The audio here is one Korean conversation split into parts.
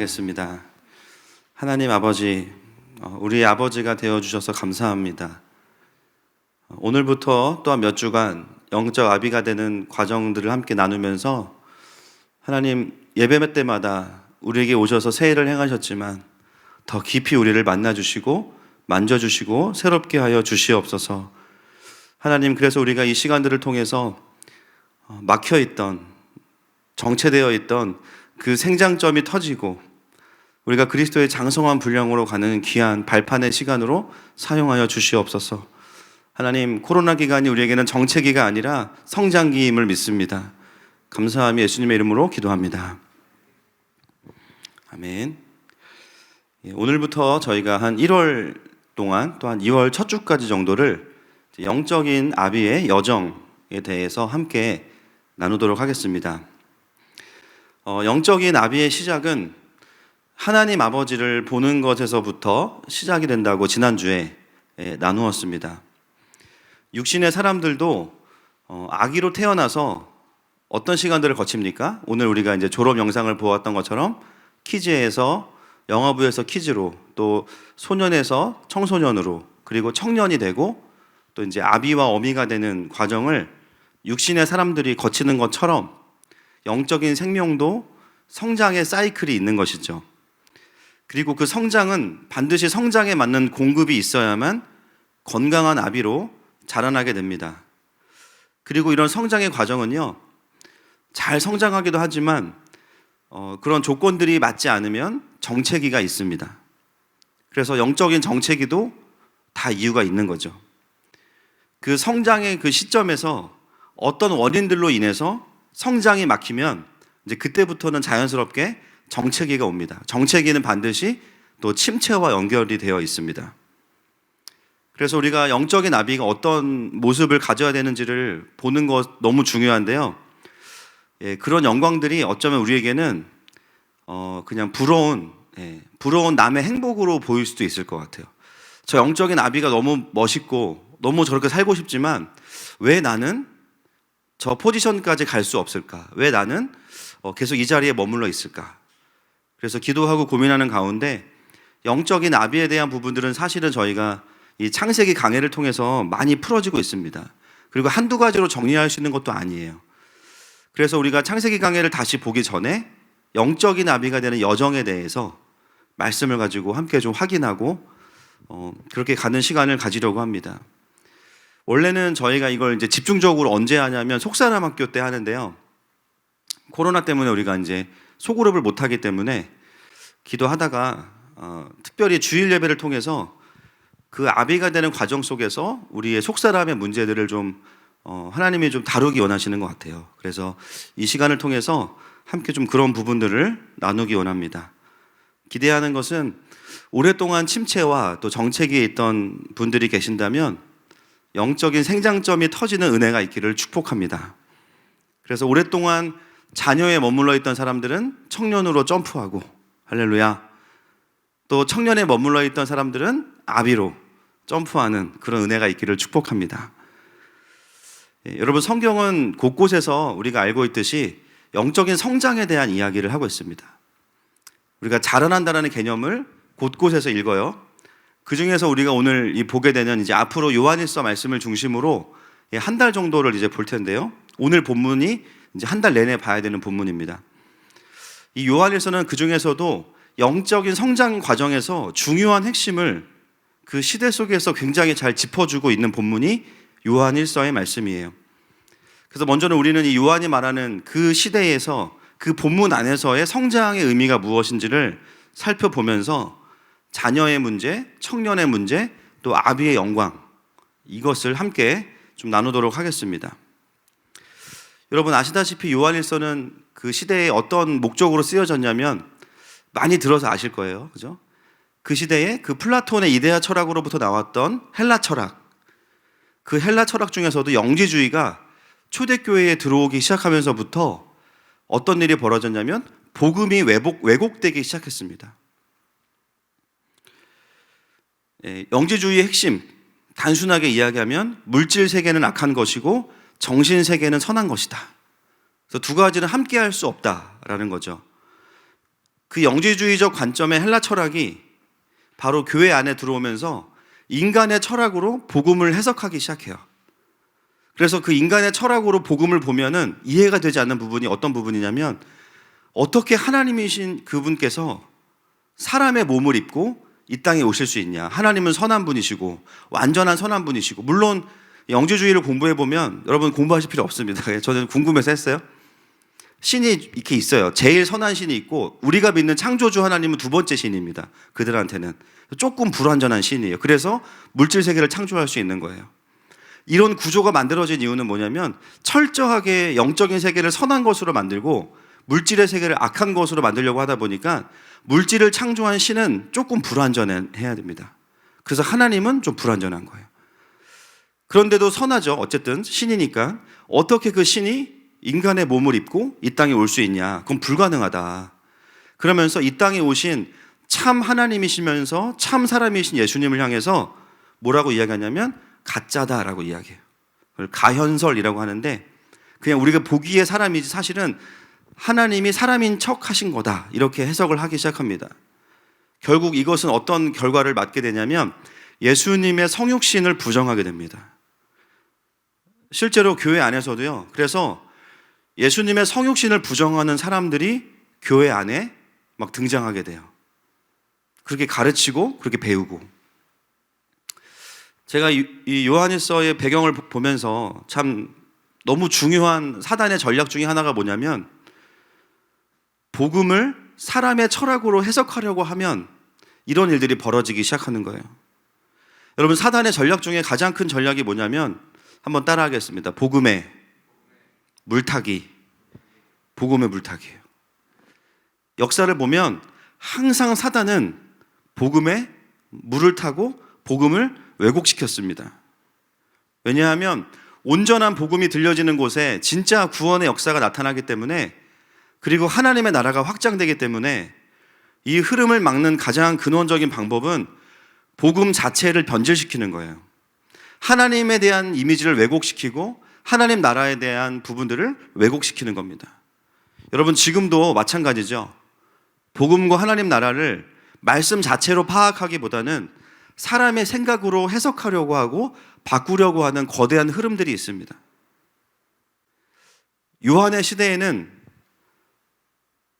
기도하겠습니다. 하나님 아버지, 우리 아버지가 되어주셔서 감사합니다. 오늘부터 또한 몇 주간 영적 아비가 되는 과정들을 함께 나누면서 하나님 예배 때마다 우리에게 오셔서 새해를 행하셨지만 더 깊이 우리를 만나주시고 만져주시고 새롭게 하여 주시옵소서. 하나님, 그래서 우리가 이 시간들을 통해서 막혀있던, 정체되어 있던 그 생장점이 터지고 우리가 그리스도의 장성한 분량으로 가는 귀한 발판의 시간으로 사용하여 주시옵소서. 하나님, 코로나 기간이 우리에게는 정체기가 아니라 성장기임을 믿습니다. 감사하며 예수님의 이름으로 기도합니다. 아멘. 오늘부터 저희가 한 1월 동안 또 한 2월 첫 주까지 정도를 영적인 아비의 여정에 대해서 함께 나누도록 하겠습니다. 영적인 아비의 시작은 하나님 아버지를 보는 것에서부터 시작이 된다고 지난주에 나누었습니다. 육신의 사람들도 아기로 태어나서 어떤 시간들을 거칩니까? 오늘 우리가 이제 졸업 영상을 보았던 것처럼 키즈에서, 영어부에서 키즈로, 또 소년에서 청소년으로, 그리고 청년이 되고 또 이제 아비와 어미가 되는 과정을 육신의 사람들이 거치는 것처럼 영적인 생명도 성장의 사이클이 있는 것이죠. 그리고 그 성장은 반드시 성장에 맞는 공급이 있어야만 건강한 아비로 자라나게 됩니다. 그리고 이런 성장의 과정은요, 잘 성장하기도 하지만 그런 조건들이 맞지 않으면 정체기가 있습니다. 그래서 영적인 정체기도 다 이유가 있는 거죠. 그 성장의 그 시점에서 어떤 원인들로 인해서 성장이 막히면 이제 그때부터는 자연스럽게 정체기가 옵니다. 정체기는 반드시 또 침체와 연결이 되어 있습니다. 그래서 우리가 영적인 아비가 어떤 모습을 가져야 되는지를 보는 것 너무 중요한데요. 그런 영광들이 어쩌면 우리에게는 그냥 부러운 남의 행복으로 보일 수도 있을 것 같아요. 저 영적인 아비가 너무 멋있고 너무 저렇게 살고 싶지만 왜 나는 저 포지션까지 갈 수 없을까? 왜 나는 계속 이 자리에 머물러 있을까? 그래서 기도하고 고민하는 가운데 영적인 아비에 대한 부분들은 사실은 저희가 이 창세기 강해를 통해서 많이 풀어지고 있습니다. 그리고 한두 가지로 정리할 수 있는 것도 아니에요. 그래서 우리가 창세기 강해를 다시 보기 전에 영적인 아비가 되는 여정에 대해서 말씀을 가지고 함께 좀 확인하고 그렇게 가는 시간을 가지려고 합니다. 원래는 저희가 이걸 이제 집중적으로 언제 하냐면 속사람 학교 때 하는데요. 코로나 때문에 우리가 이제 소그룹을 못 하기 때문에 기도하다가 특별히 주일 예배를 통해서 그 아비가 되는 과정 속에서 우리의 속사람의 문제들을 좀 하나님이 좀 다루기 원하시는 것 같아요. 그래서 이 시간을 통해서 함께 좀 그런 부분들을 나누기 원합니다. 기대하는 것은 오랫동안 침체와 또 정체기에 있던 분들이 계신다면 영적인 생장점이 터지는 은혜가 있기를 축복합니다. 그래서 오랫동안 자녀에 머물러 있던 사람들은 청년으로 점프하고, 할렐루야. 또 청년에 머물러 있던 사람들은 아비로 점프하는 그런 은혜가 있기를 축복합니다. 여러분, 성경은 곳곳에서 우리가 알고 있듯이 영적인 성장에 대한 이야기를 하고 있습니다. 우리가 자라난다는 개념을 곳곳에서 읽어요. 그 중에서 우리가 오늘 보게 되는 이제 앞으로 요한일서 말씀을 중심으로 한 달 정도를 이제 볼 텐데요. 오늘 본문이 이제 한 달 내내 봐야 되는 본문입니다. 이 요한일서는 그 중에서도 영적인 성장 과정에서 중요한 핵심을 그 시대 속에서 굉장히 잘 짚어주고 있는 본문이 요한일서의 말씀이에요. 그래서 먼저는 우리는 이 요한이 말하는 그 시대에서 그 본문 안에서의 성장의 의미가 무엇인지를 살펴보면서 자녀의 문제, 청년의 문제, 또 아비의 영광, 이것을 함께 좀 나누도록 하겠습니다. 여러분 아시다시피 요한일서는 그 시대에 어떤 목적으로 쓰여졌냐면 많이 들어서 아실 거예요. 그죠? 그 시대에 그 플라톤의 이데아 철학으로부터 나왔던 헬라 철학, 그 헬라 철학 중에서도 영지주의가 초대교회에 들어오기 시작하면서부터 어떤 일이 벌어졌냐면 복음이 왜곡되기 시작했습니다. 영지주의의 핵심, 단순하게 이야기하면 물질 세계는 악한 것이고 정신 세계는 선한 것이다. 그래서 두 가지는 함께 할 수 없다라는 거죠. 그 영지주의적 관점의 헬라 철학이 바로 교회 안에 들어오면서 인간의 철학으로 복음을 해석하기 시작해요. 그래서 그 인간의 철학으로 복음을 보면은 이해가 되지 않는 부분이 어떤 부분이냐면, 어떻게 하나님이신 그분께서 사람의 몸을 입고 이 땅에 오실 수 있냐. 하나님은 선한 분이시고 완전한 선한 분이시고, 물론 영지주의를 공부해 보면 여러분 공부하실 필요 없습니다. 저는 궁금해서 했어요. 신이 이렇게 있어요. 제일 선한 신이 있고, 우리가 믿는 창조주 하나님은 두 번째 신입니다. 그들한테는 조금 불완전한 신이에요. 그래서 물질 세계를 창조할 수 있는 거예요. 이런 구조가 만들어진 이유는 뭐냐면, 철저하게 영적인 세계를 선한 것으로 만들고 물질의 세계를 악한 것으로 만들려고 하다 보니까 물질을 창조한 신은 조금 불완전해야 됩니다. 그래서 하나님은 좀 불완전한 거예요. 그런데도 선하죠. 어쨌든 신이니까. 어떻게 그 신이 인간의 몸을 입고 이 땅에 올 수 있냐? 그건 불가능하다. 그러면서 이 땅에 오신 참 하나님이시면서 참 사람이신 예수님을 향해서 뭐라고 이야기하냐면 가짜다라고 이야기해요. 그걸 가현설이라고 하는데, 그냥 우리가 보기에 사람이지 사실은 하나님이 사람인 척 하신 거다, 이렇게 해석을 하기 시작합니다. 결국 이것은 어떤 결과를 맞게 되냐면 예수님의 성육신을 부정하게 됩니다. 실제로 교회 안에서도요. 그래서 예수님의 성육신을 부정하는 사람들이 교회 안에 막 등장하게 돼요. 그렇게 가르치고 그렇게 배우고. 제가 이 요한일서의 배경을 보면서 참 너무 중요한 사단의 전략 중에 하나가 뭐냐면, 복음을 사람의 철학으로 해석하려고 하면 이런 일들이 벌어지기 시작하는 거예요. 여러분, 사단의 전략 중에 가장 큰 전략이 뭐냐면, 한번 따라하겠습니다. 복음의 물타기. 복음의 물타기예요. 역사를 보면 항상 사단은 복음에 물을 타고 복음을 왜곡시켰습니다. 왜냐하면 온전한 복음이 들려지는 곳에 진짜 구원의 역사가 나타나기 때문에, 그리고 하나님의 나라가 확장되기 때문에, 이 흐름을 막는 가장 근원적인 방법은 복음 자체를 변질시키는 거예요. 하나님에 대한 이미지를 왜곡시키고 하나님 나라에 대한 부분들을 왜곡시키는 겁니다. 여러분, 지금도 마찬가지죠. 복음과 하나님 나라를 말씀 자체로 파악하기보다는 사람의 생각으로 해석하려고 하고 바꾸려고 하는 거대한 흐름들이 있습니다. 요한의 시대에는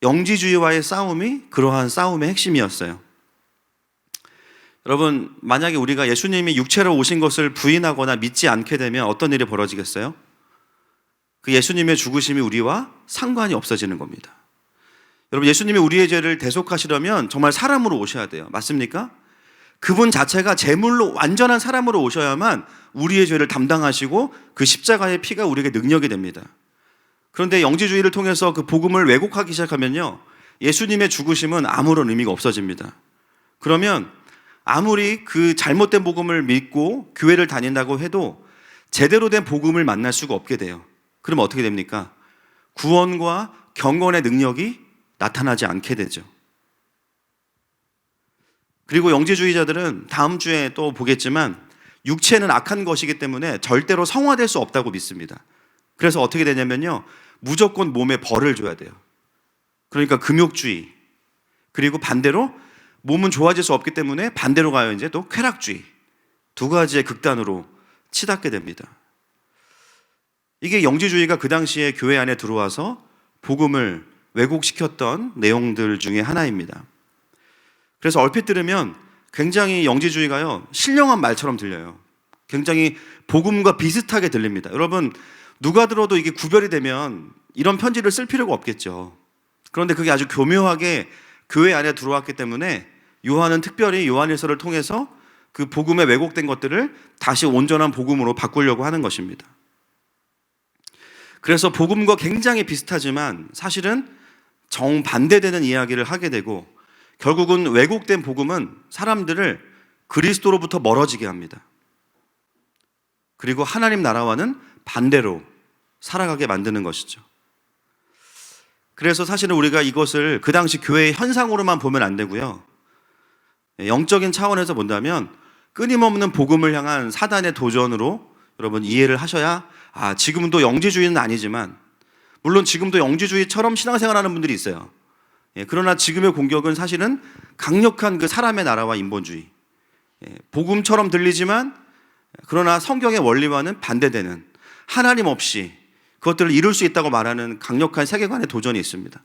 영지주의와의 싸움이 그러한 싸움의 핵심이었어요. 여러분, 만약에 우리가 예수님이 육체로 오신 것을 부인하거나 믿지 않게 되면 어떤 일이 벌어지겠어요? 그 예수님의 죽으심이 우리와 상관이 없어지는 겁니다. 여러분, 예수님이 우리의 죄를 대속하시려면 정말 사람으로 오셔야 돼요. 맞습니까? 그분 자체가 제물로 완전한 사람으로 오셔야만 우리의 죄를 담당하시고 그 십자가의 피가 우리에게 능력이 됩니다. 그런데 영지주의를 통해서 그 복음을 왜곡하기 시작하면요, 예수님의 죽으심은 아무런 의미가 없어집니다. 그러면 아무리 그 잘못된 복음을 믿고 교회를 다닌다고 해도 제대로 된 복음을 만날 수가 없게 돼요. 그럼 어떻게 됩니까? 구원과 경건의 능력이 나타나지 않게 되죠. 그리고 영지주의자들은 다음 주에 또 보겠지만 육체는 악한 것이기 때문에 절대로 성화될 수 없다고 믿습니다. 그래서 어떻게 되냐면요, 무조건 몸에 벌을 줘야 돼요. 그러니까 금욕주의. 그리고 반대로 몸은 좋아질 수 없기 때문에 반대로 가요. 이제 또 쾌락주의. 두 가지의 극단으로 치닫게 됩니다. 이게 영지주의가 그 당시에 교회 안에 들어와서 복음을 왜곡시켰던 내용들 중에 하나입니다. 그래서 얼핏 들으면 굉장히 영지주의가요, 신령한 말처럼 들려요. 굉장히 복음과 비슷하게 들립니다. 여러분, 누가 들어도 이게 구별이 되면 이런 편지를 쓸 필요가 없겠죠. 그런데 그게 아주 교묘하게 교회 안에 들어왔기 때문에 요한은 특별히 요한일서를 통해서 그 복음에 왜곡된 것들을 다시 온전한 복음으로 바꾸려고 하는 것입니다. 그래서 복음과 굉장히 비슷하지만 사실은 정반대되는 이야기를 하게 되고, 결국은 왜곡된 복음은 사람들을 그리스도로부터 멀어지게 합니다. 그리고 하나님 나라와는 반대로 살아가게 만드는 것이죠. 그래서 사실은 우리가 이것을 그 당시 교회의 현상으로만 보면 안 되고요, 영적인 차원에서 본다면 끊임없는 복음을 향한 사단의 도전으로 여러분 이해를 하셔야, 지금도 영지주의는 아니지만, 물론 지금도 영지주의처럼 신앙생활하는 분들이 있어요. 그러나 지금의 공격은 사실은 강력한 그 사람의 나라와 인본주의, 복음처럼 들리지만 그러나 성경의 원리와는 반대되는, 하나님 없이 그것들을 이룰 수 있다고 말하는 강력한 세계관의 도전이 있습니다.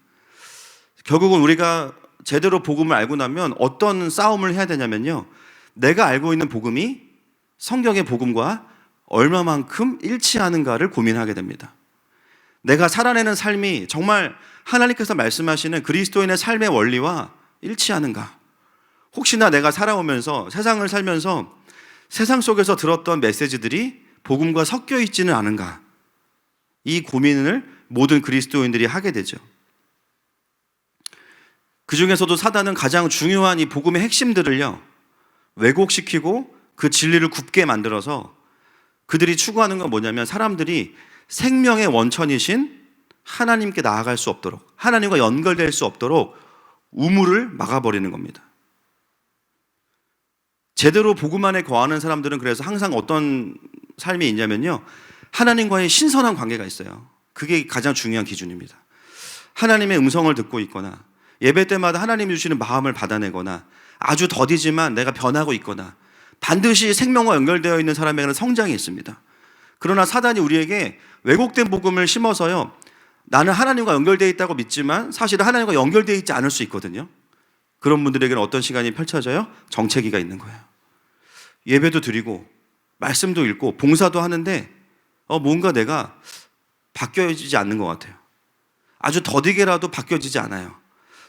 결국은 우리가 제대로 복음을 알고 나면 어떤 싸움을 해야 되냐면요, 내가 알고 있는 복음이 성경의 복음과 얼마만큼 일치하는가를 고민하게 됩니다. 내가 살아내는 삶이 정말 하나님께서 말씀하시는 그리스도인의 삶의 원리와 일치하는가? 혹시나 내가 살아오면서, 세상을 살면서 세상 속에서 들었던 메시지들이 복음과 섞여 있지는 않은가? 이 고민을 모든 그리스도인들이 하게 되죠. 그 중에서도 사단은 가장 중요한 이 복음의 핵심들을요, 왜곡시키고 그 진리를 굽게 만들어서 그들이 추구하는 건 뭐냐면, 사람들이 생명의 원천이신 하나님께 나아갈 수 없도록, 하나님과 연결될 수 없도록 우물을 막아버리는 겁니다. 제대로 복음 안에 거하는 사람들은 그래서 항상 어떤 삶이 있냐면요, 하나님과의 신선한 관계가 있어요. 그게 가장 중요한 기준입니다. 하나님의 음성을 듣고 있거나, 예배 때마다 하나님이 주시는 마음을 받아내거나, 아주 더디지만 내가 변하고 있거나, 반드시 생명과 연결되어 있는 사람에게는 성장이 있습니다. 그러나 사단이 우리에게 왜곡된 복음을 심어서요, 나는 하나님과 연결되어 있다고 믿지만 사실은 하나님과 연결되어 있지 않을 수 있거든요. 그런 분들에게는 어떤 시간이 펼쳐져요? 정체기가 있는 거예요. 예배도 드리고 말씀도 읽고 봉사도 하는데 뭔가 내가 바뀌어지지 않는 것 같아요. 아주 더디게라도 바뀌어지지 않아요.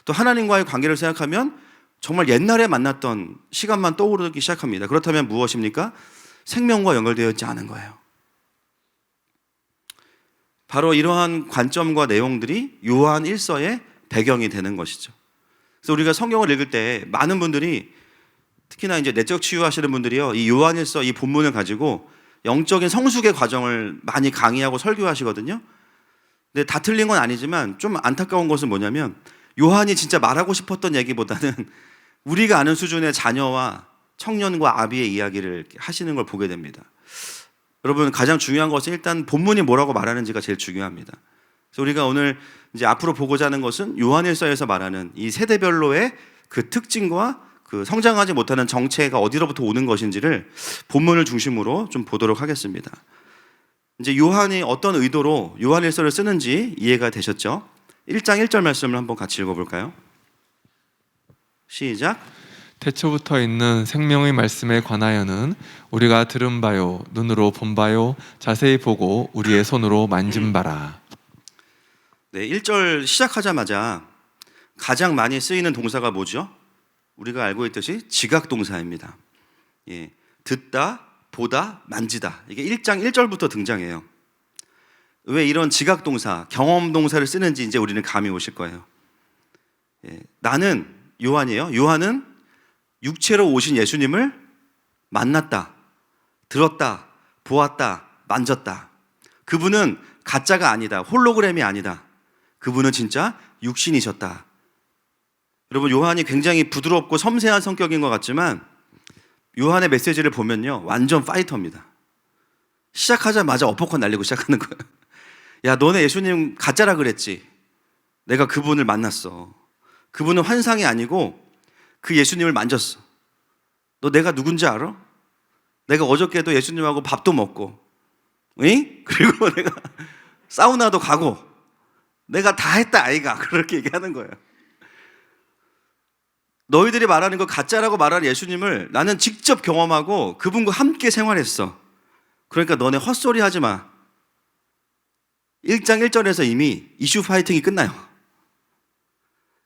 또 하나님과의 관계를 생각하면 정말 옛날에 만났던 시간만 떠오르기 시작합니다. 그렇다면 무엇입니까? 생명과 연결되어 있지 않은 거예요. 바로 이러한 관점과 내용들이 요한 1서의 배경이 되는 것이죠. 그래서 우리가 성경을 읽을 때 많은 분들이, 특히나 이제 내적 치유하시는 분들이요, 이 요한 1서 이 본문을 가지고 영적인 성숙의 과정을 많이 강의하고 설교하시거든요. 근데 다 틀린 건 아니지만 좀 안타까운 것은 뭐냐면, 요한이 진짜 말하고 싶었던 얘기보다는 우리가 아는 수준의 자녀와 청년과 아비의 이야기를 하시는 걸 보게 됩니다. 여러분, 가장 중요한 것은 일단 본문이 뭐라고 말하는지가 제일 중요합니다. 그래서 우리가 오늘 이제 앞으로 보고자 하는 것은 요한일서에서 말하는 이 세대별로의 그 특징과 그 성장하지 못하는 정체가 어디로부터 오는 것인지를 본문을 중심으로 좀 보도록 하겠습니다. 이제 요한이 어떤 의도로 요한일서를 쓰는지 이해가 되셨죠? 1장 1절 말씀을 한번 같이 읽어볼까요? 시작. 태초부터 있는 생명의 말씀에 관하여는 우리가 들은 바요, 눈으로 본 바요, 자세히 보고 우리의 손으로 만진 바라. 네, 1절 시작하자마자 가장 많이 쓰이는 동사가 뭐죠? 우리가 알고 있듯이 지각 동사입니다. 듣다, 보다, 만지다. 이게 1장 1절부터 등장해요. 왜 이런 지각 동사, 경험 동사를 쓰는지 이제 우리는 감이 오실 거예요. 나는 요한이에요. 요한은 육체로 오신 예수님을 만났다, 들었다, 보았다, 만졌다. 그분은 가짜가 아니다, 홀로그램이 아니다. 그분은 진짜 육신이셨다. 여러분, 요한이 굉장히 부드럽고 섬세한 성격인 것 같지만 요한의 메시지를 보면요, 완전 파이터입니다. 시작하자마자 어퍼컷 날리고 시작하는 거예요. 야, 너네 예수님 가짜라 그랬지. 내가 그분을 만났어. 그분은 환상이 아니고 그 예수님을 만졌어. 너 내가 누군지 알아? 내가 어저께도 예수님하고 밥도 먹고, 응? 그리고 내가 사우나도 가고, 내가 다 했다 아이가. 그렇게 얘기하는 거예요. 너희들이 말하는 거 가짜라고 말하는 예수님을 나는 직접 경험하고 그분과 함께 생활했어. 그러니까 너네 헛소리 하지 마. 1장 1절에서 이미 이슈 파이팅이 끝나요.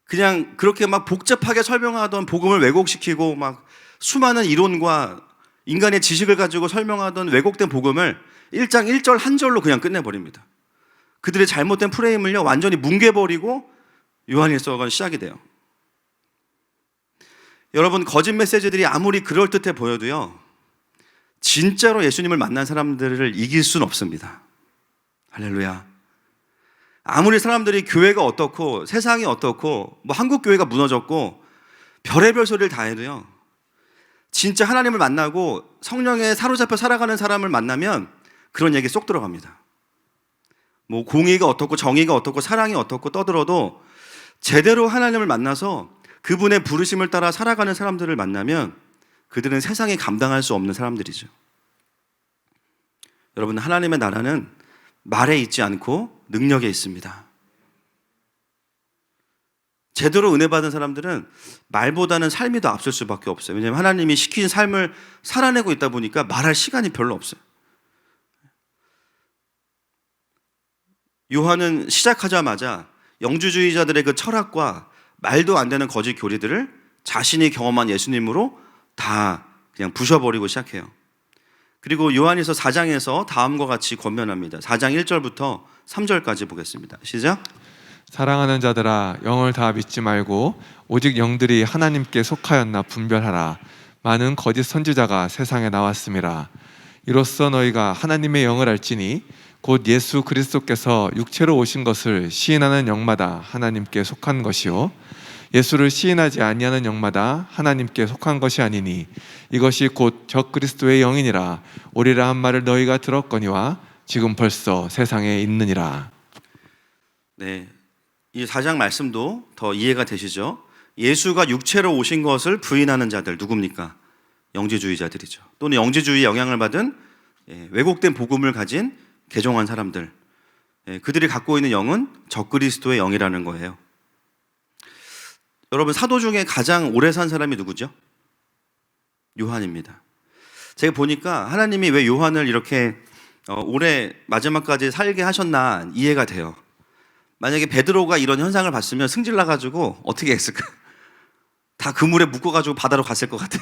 그냥 그렇게 막 복잡하게 설명하던 복음을 왜곡시키고 막 수많은 이론과 인간의 지식을 가지고 설명하던 왜곡된 복음을 1장 1절 한 절로 그냥 끝내버립니다. 그들의 잘못된 프레임을요, 완전히 뭉개버리고 요한일서가 시작이 돼요. 여러분, 거짓 메시지들이 아무리 그럴듯해 보여도요, 진짜로 예수님을 만난 사람들을 이길 수는 없습니다. 할렐루야. 아무리 사람들이 교회가 어떻고 세상이 어떻고 뭐 한국 교회가 무너졌고 별의별 소리를 다 해도요, 진짜 하나님을 만나고 성령에 사로잡혀 살아가는 사람을 만나면 그런 얘기 쏙 들어갑니다. 뭐 공의가 어떻고 정의가 어떻고 사랑이 어떻고 떠들어도 제대로 하나님을 만나서 그분의 부르심을 따라 살아가는 사람들을 만나면 그들은 세상에 감당할 수 없는 사람들이죠. 여러분, 하나님의 나라는 말에 있지 않고 능력에 있습니다. 제대로 은혜 받은 사람들은 말보다는 삶이 더 앞설 수밖에 없어요. 왜냐하면 하나님이 시킨 삶을 살아내고 있다 보니까 말할 시간이 별로 없어요. 요한은 시작하자마자 영주주의자들의 그 철학과 말도 안 되는 거짓 교리들을 자신이 경험한 예수님으로 다 그냥 부셔버리고 시작해요. 그리고 요한일서 4장에서 다음과 같이 권면합니다. 4장 1절부터 3절까지 보겠습니다. 시작. 사랑하는 자들아, 영을 다 믿지 말고 오직 영들이 하나님께 속하였나 분별하라. 많은 거짓 선지자가 세상에 나왔음이라. 이로써 너희가 하나님의 영을 알지니 곧 예수 그리스도께서 육체로 오신 것을 시인하는 영마다 하나님께 속한 것이요 예수를 시인하지 아니하는 영마다 하나님께 속한 것이 아니니 이것이 곧 적그리스도의 영이니라. 오리라 한 말을 너희가 들었거니와 지금 벌써 세상에 있느니라. 네, 이 4장 말씀도 더 이해가 되시죠? 예수가 육체로 오신 것을 부인하는 자들 누굽니까? 영지주의자들이죠. 또는 영지주의 영향을 받은 왜곡된 복음을 가진 개종한 사람들, 그들이 갖고 있는 영은 적그리스도의 영이라는 거예요. 여러분, 사도 중에 가장 오래 산 사람이 누구죠? 요한입니다. 제가 보니까 하나님이 왜 요한을 이렇게 오래 마지막까지 살게 하셨나 이해가 돼요. 만약에 베드로가 이런 현상을 봤으면 승질 나가지고 어떻게 했을까? 다 그물에 묶어가지고 바다로 갔을 것 같아.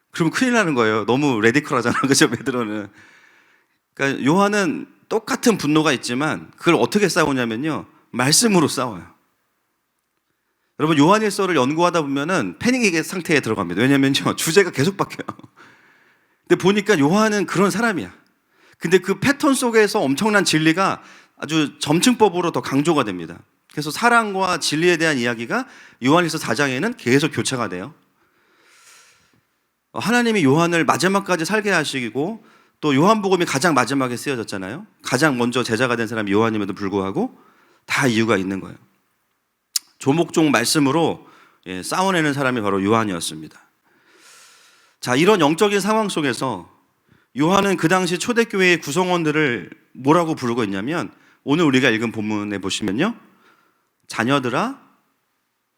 그러면 큰일 나는 거예요. 너무 레디컬하잖아, 그죠, 베드로는. 그러니까 요한은 똑같은 분노가 있지만 그걸 어떻게 싸우냐면요, 말씀으로 싸워요. 여러분, 요한일서를 연구하다 보면은 패닉의 상태에 들어갑니다. 왜냐면요, 주제가 계속 바뀌어요. 근데 보니까 요한은 그런 사람이야. 근데 그 패턴 속에서 엄청난 진리가 아주 점층법으로 더 강조가 됩니다. 그래서 사랑과 진리에 대한 이야기가 요한일서 4장에는 계속 교차가 돼요. 하나님이 요한을 마지막까지 살게 하시고 또 요한복음이 가장 마지막에 쓰여졌잖아요. 가장 먼저 제자가 된 사람이 요한임에도 불구하고 다 이유가 있는 거예요. 조목종 말씀으로 싸워내는 사람이 바로 요한이었습니다. 자, 이런 영적인 상황 속에서 요한은 그 당시 초대교회의 구성원들을 뭐라고 부르고 있냐면, 오늘 우리가 읽은 본문에 보시면요, 자녀들아,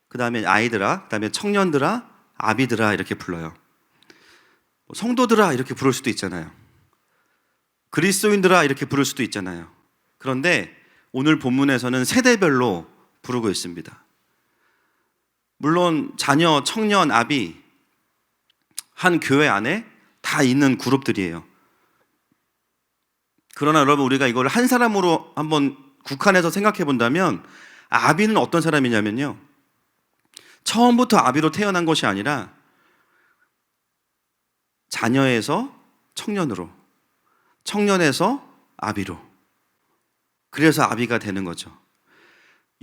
그 다음에 아이들아, 그 다음에 청년들아, 아비들아 이렇게 불러요. 성도들아 이렇게 부를 수도 있잖아요. 그리스도인들아 이렇게 부를 수도 있잖아요. 그런데 오늘 본문에서는 세대별로 부르고 있습니다. 물론 자녀, 청년, 아비 한 교회 안에 다 있는 그룹들이에요. 그러나 여러분, 우리가 이걸 한 사람으로 한번 국한해서 생각해 본다면 아비는 어떤 사람이냐면요, 처음부터 아비로 태어난 것이 아니라 자녀에서 청년으로, 청년에서 아비로, 그래서 아비가 되는 거죠.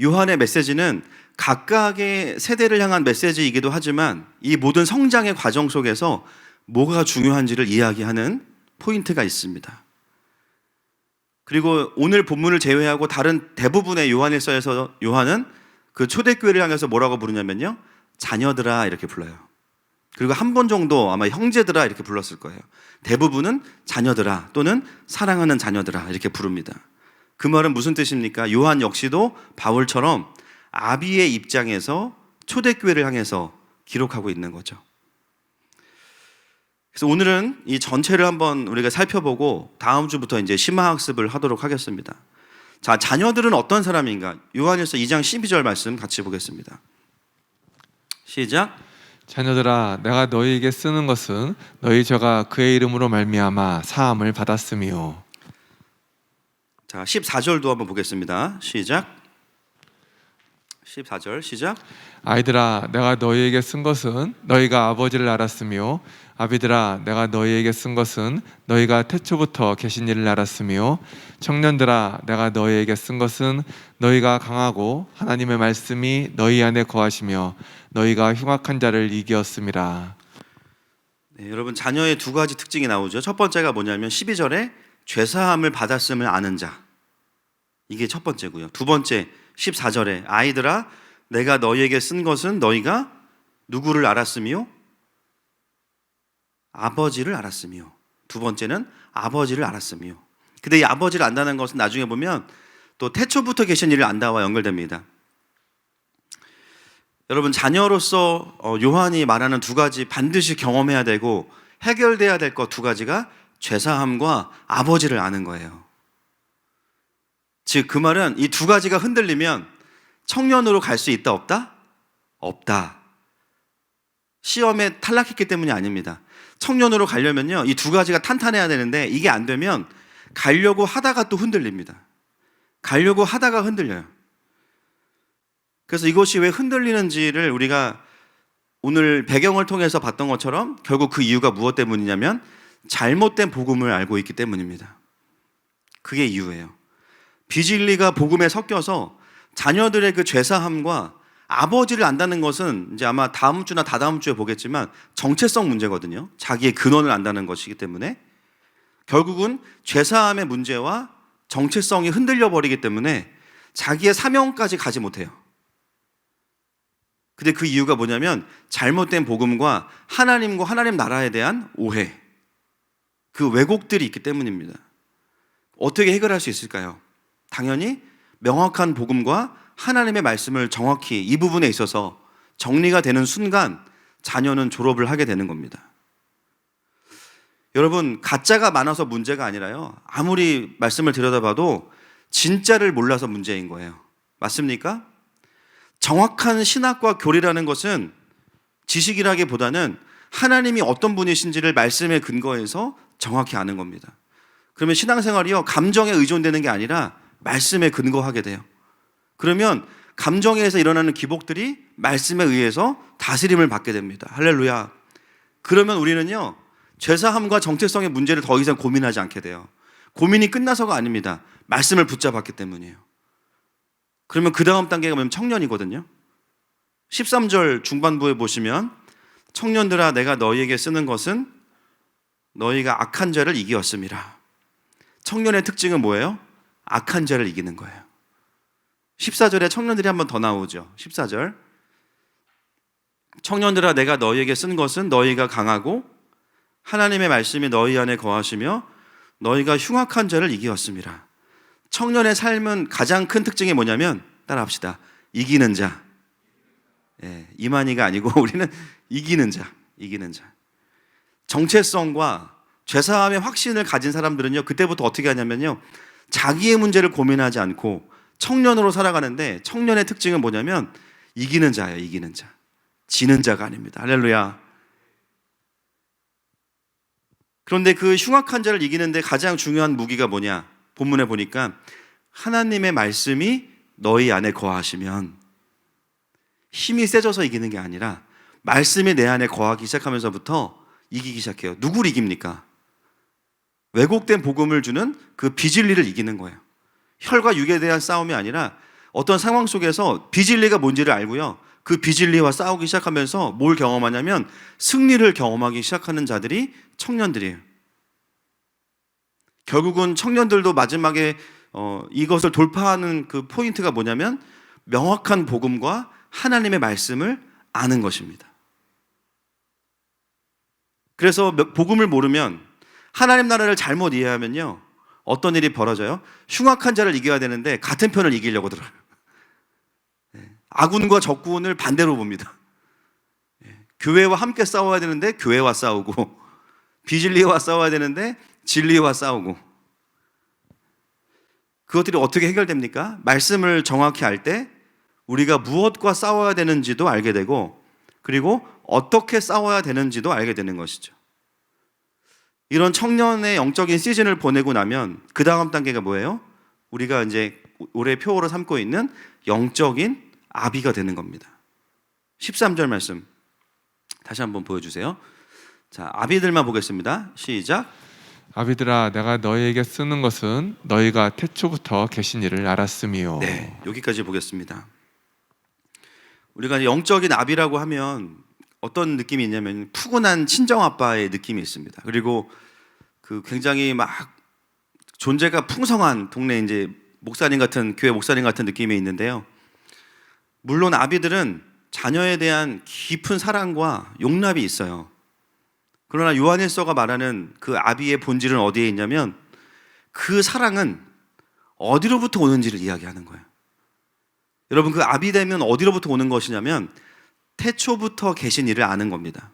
요한의 메시지는 각각의 세대를 향한 메시지이기도 하지만 이 모든 성장의 과정 속에서 뭐가 중요한지를 이야기하는 포인트가 있습니다. 그리고 오늘 본문을 제외하고 다른 대부분의 요한일서에서 요한은 그 초대교회를 향해서 뭐라고 부르냐면요, 자녀들아 이렇게 불러요. 그리고 한 번 정도 아마 형제들아 이렇게 불렀을 거예요. 대부분은 자녀들아 또는 사랑하는 자녀들아 이렇게 부릅니다. 그 말은 무슨 뜻입니까? 요한 역시도 바울처럼 아비의 입장에서 초대교회를 향해서 기록하고 있는 거죠. 그래서 오늘은 이 전체를 한번 우리가 살펴보고 다음 주부터 이제 심화학습을 하도록 하겠습니다. 자, 자녀들은 어떤 사람인가? 요한일서 2장 12절 말씀 같이 보겠습니다. 시작. 자녀들아, 내가 너희에게 쓰는 것은 너희 저가 그의 이름으로 말미암아 사함을 받았음이요. 자, 14절도 한번 보겠습니다. 시작. 14절 시작. 아이들아, 내가 너희에게 쓴 것은 너희가 아버지를 알았으며, 아비들아, 내가 너희에게 쓴 것은 너희가 태초부터 계신 이를 알았으며, 청년들아, 내가 너희에게 쓴 것은 너희가 강하고 하나님의 말씀이 너희 안에 거하시며 너희가 흉악한 자를 이기었음이라. 네, 여러분, 자녀의 두 가지 특징이 나오죠. 첫 번째가 뭐냐면 12절에 죄사함을 받았음을 아는 자, 이게 첫 번째고요. 두 번째 14절에 아이들아 내가 너희에게 쓴 것은 너희가 누구를 알았으며 아버지를 알았으며, 두 번째는 아버지를 알았으며. 근데 이 아버지를 안다는 것은 나중에 보면 또 태초부터 계신 이를 안다와 연결됩니다. 여러분, 자녀로서 요한이 말하는 두 가지 반드시 경험해야 되고 해결돼야 될 것 두 가지가 죄사함과 아버지를 아는 거예요. 즉 그 말은 이 두 가지가 흔들리면 청년으로 갈 수 있다 없다? 없다. 시험에 탈락했기 때문이 아닙니다. 청년으로 가려면요 이 두 가지가 탄탄해야 되는데 이게 안 되면 가려고 하다가 또 흔들립니다. 가려고 하다가 흔들려요. 그래서 이것이 왜 흔들리는지를 우리가 오늘 배경을 통해서 봤던 것처럼 결국 그 이유가 무엇 때문이냐면 잘못된 복음을 알고 있기 때문입니다. 그게 이유예요. 비진리가 복음에 섞여서 자녀들의 그 죄사함과 아버지를 안다는 것은 이제 아마 다음 주나 다다음 주에 보겠지만 정체성 문제거든요. 자기의 근원을 안다는 것이기 때문에 결국은 죄사함의 문제와 정체성이 흔들려 버리기 때문에 자기의 사명까지 가지 못해요. 근데 그 이유가 뭐냐면 잘못된 복음과 하나님과 하나님 나라에 대한 오해, 그 왜곡들이 있기 때문입니다. 어떻게 해결할 수 있을까요? 당연히 명확한 복음과 하나님의 말씀을 정확히 이 부분에 있어서 정리가 되는 순간 자녀는 졸업을 하게 되는 겁니다. 여러분, 가짜가 많아서 문제가 아니라요, 아무리 말씀을 들여다봐도 진짜를 몰라서 문제인 거예요. 맞습니까? 정확한 신학과 교리라는 것은 지식이라기보다는 하나님이 어떤 분이신지를 말씀에 근거해서 정확히 아는 겁니다. 그러면 신앙생활이요 감정에 의존되는 게 아니라 말씀에 근거하게 돼요. 그러면 감정에서 일어나는 기복들이 말씀에 의해서 다스림을 받게 됩니다. 할렐루야. 그러면 우리는요 죄사함과 정체성의 문제를 더 이상 고민하지 않게 돼요. 고민이 끝나서가 아닙니다. 말씀을 붙잡았기 때문이에요. 그러면 그 다음 단계가 뭐냐면 청년이거든요. 13절 중반부에 보시면 청년들아 내가 너희에게 쓰는 것은 너희가 악한 자를 이기었음이라. 청년의 특징은 뭐예요? 악한 자를 이기는 거예요. 14절에 청년들이 한 번 더 나오죠. 14절 청년들아 내가 너희에게 쓴 것은 너희가 강하고 하나님의 말씀이 너희 안에 거하시며 너희가 흉악한 자를 이기었음이라. 청년의 삶은 가장 큰 특징이 뭐냐면 따라합시다. 이기는 자. 이만희가 아니고 우리는 이기는 자. 이기는 자. 정체성과 죄사함의 확신을 가진 사람들은요 그때부터 어떻게 하냐면요 자기의 문제를 고민하지 않고 청년으로 살아가는데 청년의 특징은 뭐냐면 이기는 자예요. 이기는 자. 지는 자가 아닙니다. 할렐루야. 그런데 그 흉악한 자를 이기는데 가장 중요한 무기가 뭐냐? 본문에 보니까 하나님의 말씀이 너희 안에 거하시면, 힘이 세져서 이기는 게 아니라 말씀이 내 안에 거하기 시작하면서부터 이기기 시작해요. 누구를 이깁니까? 왜곡된 복음을 주는 그 비진리를 이기는 거예요. 혈과 육에 대한 싸움이 아니라 어떤 상황 속에서 비진리가 뭔지를 알고요 그 비진리와 싸우기 시작하면서 뭘 경험하냐면 승리를 경험하기 시작하는 자들이 청년들이에요. 결국은 청년들도 마지막에 이것을 돌파하는 그 포인트가 뭐냐면 명확한 복음과 하나님의 말씀을 아는 것입니다. 그래서 복음을 모르면, 하나님 나라를 잘못 이해하면요 어떤 일이 벌어져요? 흉악한 자를 이겨야 되는데 같은 편을 이기려고 들어요. 아군과 적군을 반대로 봅니다. 교회와 함께 싸워야 되는데 교회와 싸우고, 비진리와 싸워야 되는데 진리와 싸우고. 그것들이 어떻게 해결됩니까? 말씀을 정확히 알 때 우리가 무엇과 싸워야 되는지도 알게 되고, 그리고 어떻게 싸워야 되는지도 알게 되는 것이죠. 이런 청년의 영적인 시즌을 보내고 나면 그 다음 단계가 뭐예요? 우리가 이제 올해 표어로 삼고 있는 영적인 아비가 되는 겁니다. 13절 말씀 다시 한번 보여주세요. 자, 아비들만 보겠습니다. 시작. 아비들아 내가 너희에게 쓰는 것은 너희가 태초부터 계신 이를 알았음이요. 네, 여기까지 보겠습니다. 우리가 영적인 아비라고 하면 어떤 느낌이 있냐면 푸근한 친정아빠의 느낌이 있습니다. 그리고 그 굉장히 막 존재가 풍성한 동네 이제 목사님 같은 교회 목사님 같은 느낌이 있는데요. 물론 아비들은 자녀에 대한 깊은 사랑과 용납이 있어요. 그러나 요한일서가 말하는 그 아비의 본질은 어디에 있냐면 그 사랑은 어디로부터 오는지를 이야기하는 거예요. 여러분, 그 아비됨은 어디로부터 오는 것이냐면 태초부터 계신 이를 아는 겁니다.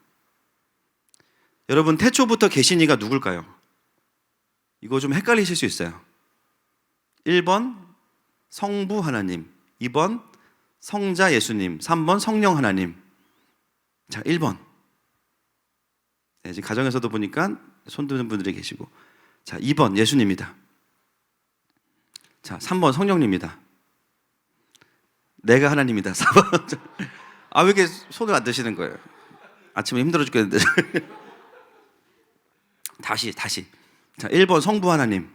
여러분, 태초부터 계신 이가 누굴까요? 이거 좀 헷갈리실 수 있어요. 1번 성부 하나님, 2번 성자 예수님, 3번 성령 하나님. 자, 1번. 네, 지금 가정에서도 보니까 손 드는 분들이 계시고. 자, 2번 예수님이다. 자, 3번 성령님이다. 내가 하나님이다. 4번. 아, 왜 이렇게 손을 안 드시는 거예요? 아침에 힘들어 죽겠는데. 다시. 자, 1번 성부 하나님,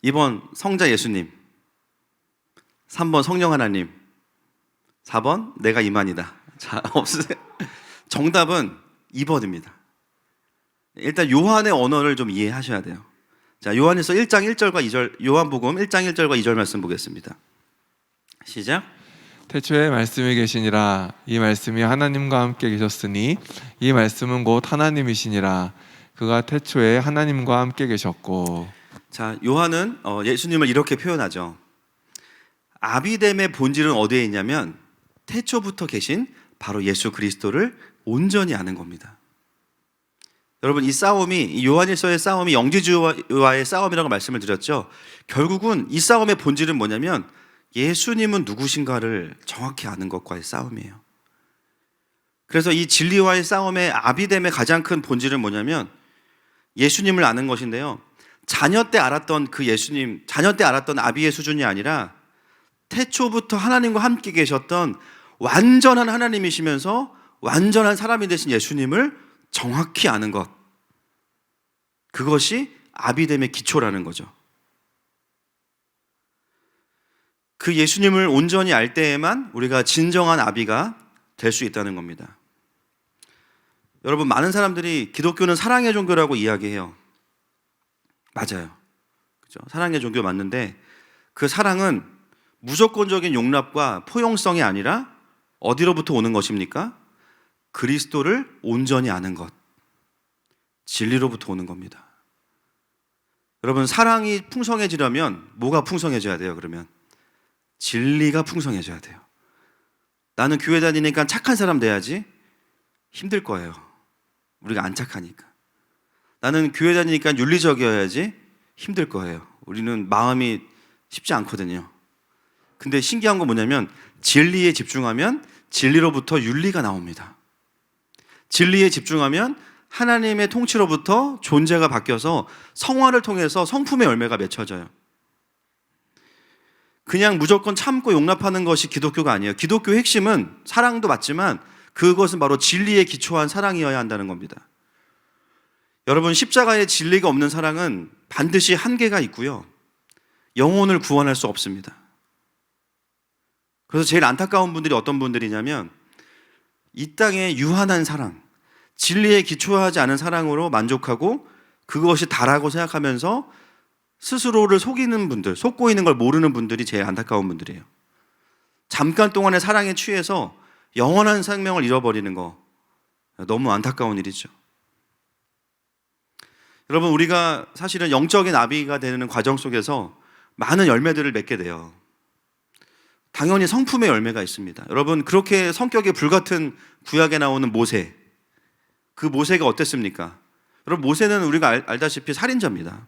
2번 성자 예수님, 3번 성령 하나님, 4번 내가 이만이다. 자, 없으세요? 정답은 2번입니다. 일단 요한의 언어를 좀 이해하셔야 돼요. 자, 요한에서 1장 1절과 2절, 요한복음 1장 1절과 2절 말씀 보겠습니다. 시작. 태초에 말씀이 계시니라. 이 말씀이 하나님과 함께 계셨으니 이 말씀은 곧 하나님이시니라. 그가 태초에 하나님과 함께 계셨고. 자, 요한은 예수님을 이렇게 표현하죠. 아비됨의 본질은 어디에 있냐면 태초부터 계신 바로 예수 그리스도를 온전히 아는 겁니다. 여러분, 이 요한일서의 싸움이 영지주의와의 싸움이라고 말씀을 드렸죠. 결국은 이 싸움의 본질은 뭐냐면 예수님은 누구신가를 정확히 아는 것과의 싸움이에요. 그래서 이 진리와의 싸움의 아비됨의 가장 큰 본질은 뭐냐면 예수님을 아는 것인데요. 자녀 때 알았던 그 예수님, 자녀 때 알았던 아비의 수준이 아니라 태초부터 하나님과 함께 계셨던 완전한 하나님이시면서 완전한 사람이 되신 예수님을 정확히 아는 것. 그것이 아비됨의 기초라는 거죠. 그 예수님을 온전히 알 때에만 우리가 진정한 아비가 될 수 있다는 겁니다. 여러분, 많은 사람들이 기독교는 사랑의 종교라고 이야기해요. 맞아요. 그죠? 사랑의 종교 맞는데 그 사랑은 무조건적인 용납과 포용성이 아니라 어디로부터 오는 것입니까? 그리스도를 온전히 아는 것. 진리로부터 오는 겁니다. 여러분, 사랑이 풍성해지려면 뭐가 풍성해져야 돼요, 그러면? 진리가 풍성해져야 돼요. 나는 교회 다니니까 착한 사람 돼야지. 힘들 거예요. 우리가 안 착하니까. 나는 교회 다니니까 윤리적이어야지. 힘들 거예요. 우리는 마음이 쉽지 않거든요. 근데 신기한 건 뭐냐면 진리에 집중하면 진리로부터 윤리가 나옵니다. 진리에 집중하면 하나님의 통치로부터 존재가 바뀌어서 성화를 통해서 성품의 열매가 맺혀져요. 그냥 무조건 참고 용납하는 것이 기독교가 아니에요. 기독교 핵심은 사랑도 맞지만 그것은 바로 진리에 기초한 사랑이어야 한다는 겁니다. 여러분, 십자가의 진리가 없는 사랑은 반드시 한계가 있고요. 영혼을 구원할 수 없습니다. 그래서 제일 안타까운 분들이 어떤 분들이냐면 이 땅의 유한한 사랑, 진리에 기초하지 않은 사랑으로 만족하고 그것이 다라고 생각하면서 스스로를 속이는 분들, 속고 있는 걸 모르는 분들이 제일 안타까운 분들이에요. 잠깐 동안의 사랑에 취해서 영원한 생명을 잃어버리는 거 너무 안타까운 일이죠. 여러분, 우리가 사실은 영적인 아비가 되는 과정 속에서 많은 열매들을 맺게 돼요. 당연히 성품의 열매가 있습니다. 여러분, 그렇게 성격이 불같은 구약에 나오는 모세, 그 모세가 어땠습니까? 여러분, 모세는 우리가 알다시피 살인자입니다.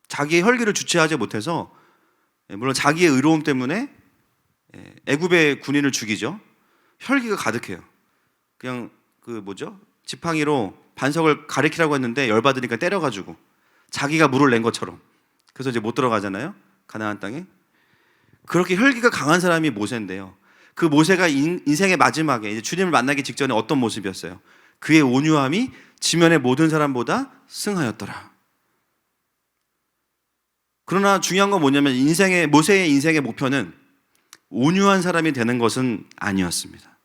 자기의 혈기를 주체하지 못해서, 물론 자기의 의로움 때문에 애굽의 군인을 죽이죠. 혈기가 가득해요. 그냥 지팡이로 반석을 가리키라고 했는데 열받으니까 때려가지고 자기가 물을 낸 것처럼. 그래서 이제 못 들어가잖아요, 가나안 땅에. 그렇게 혈기가 강한 사람이 모세인데요. 그 모세가 인생의 마지막에 이제 주님을 만나기 직전에 어떤 모습이었어요? 그의 온유함이 지면의 모든 사람보다 승하였더라. 그러나 중요한 건 뭐냐면 모세의 인생의 목표는 온유한 사람이 되는 것은 아니었습니다.